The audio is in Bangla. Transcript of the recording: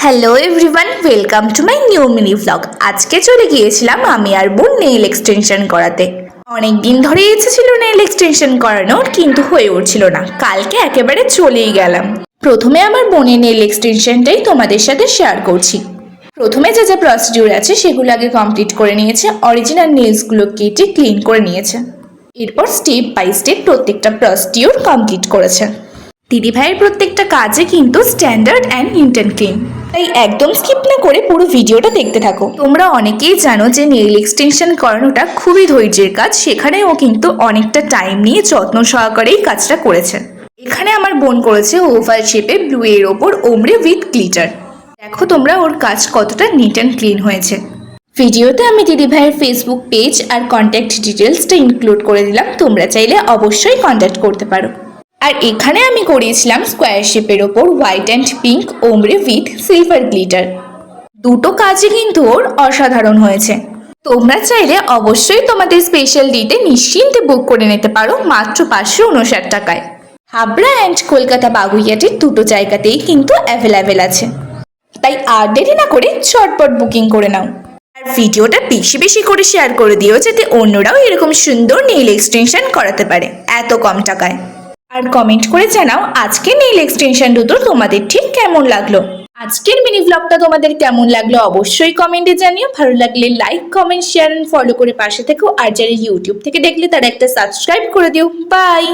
Hello everyone, welcome to my new mini vlog. আজকে চলে গিয়েছিলাম আমি আর বোন নেইল এক্সটেনশন করাতে। অনেক দিন ধরে ইচ্ছে ছিল নেইল এক্সটেনশন করানোর, কিন্তু হয়ে উঠছিল না। কালকে একেবারে চলেই গেলাম। প্রথমে আমার বোনের নেইল এক্সটেনশনটাই তোমাদের সাথে শেয়ার করছি। প্রথমে যা যা প্রসিডিউর আছে সেগুলো আগে কমপ্লিট করে নিয়েছে। অরিজিনাল নেইলসগুলো কেটে ক্লিন করে নিয়েছে। এরপর স্টেপ বাই স্টেপ প্রত্যেকটা প্রসিডিউর কমপ্লিট করেছে। দিদিভাইয়ের প্রত্যেকটা কাজে কিন্তু standard and neat and clean, তাই একদম স্কিপ না করে পুরো ভিডিওটা দেখতে থাকো। তোমরা অনেকেই জানো যে নেইল এক্সটেনশন করানোটা খুবই ধৈর্যের কাজ। সেখানে ও কিন্তু অনেকটা টাইম নিয়ে যত্ন সহকারেই কাজটা করেছে। এখানে আমার বোন করেছে ওভাল শেপে ব্লু এর ওপর ওমরে উইথ গ্লিটার। দেখো তোমরা ওর কাজ কতটা নিট অ্যান্ড ক্লিন হয়েছে। ভিডিওতে আমি দিদিভাইয়ের ফেসবুক পেজ আর কন্ট্যাক্ট ডিটেলসটা ইনক্লুড করে দিলাম, তোমরা চাইলে অবশ্যই কন্ট্যাক্ট করতে পারো। আর এখানে আমি করিয়েছিলাম স্কোয়ার শেপের ওপর হোয়াইট অ্যান্ড পিঙ্ক ওমরে উইথ সিলভার গ্লিটার। দুটো কাজই কিন্তু ওর অসাধারণ হয়েছে। তোমরা চাইলে অবশ্যই তোমাদের স্পেশাল ডেটে নিশ্চিন্তে বুক করে নিতে পারো মাত্র 559 টাকায়। হাবড়া অ্যান্ড কলকাতা বাগুইয়াটির দুটো জায়গাতেই কিন্তু অ্যাভেলেবেল আছে, তাই আর দেরি না করে চটপট বুকিং করে নাও। আর ভিডিওটা বেশি বেশি করে শেয়ার করে দিও, যাতে অন্যরাও এরকম সুন্দর নেইল এক্সটেনশন করাতে পারে এত কম টাকায়। আর কমেন্ট করে জানাও আজকের নেইল এক্সটেনশন দুটো তোমাদের ঠিক কেমন লাগলো। আজকের মিনি ব্লগটা তোমাদের কেমন লাগলো অবশ্যই কমেন্টে জানিও। ভালো লাগলে like, comment, share and follow করে পাশে থেকো। আর যারা ইউটিউব থেকে দেখলে তারা একটা সাবস্ক্রাইব করে দিও। বাই।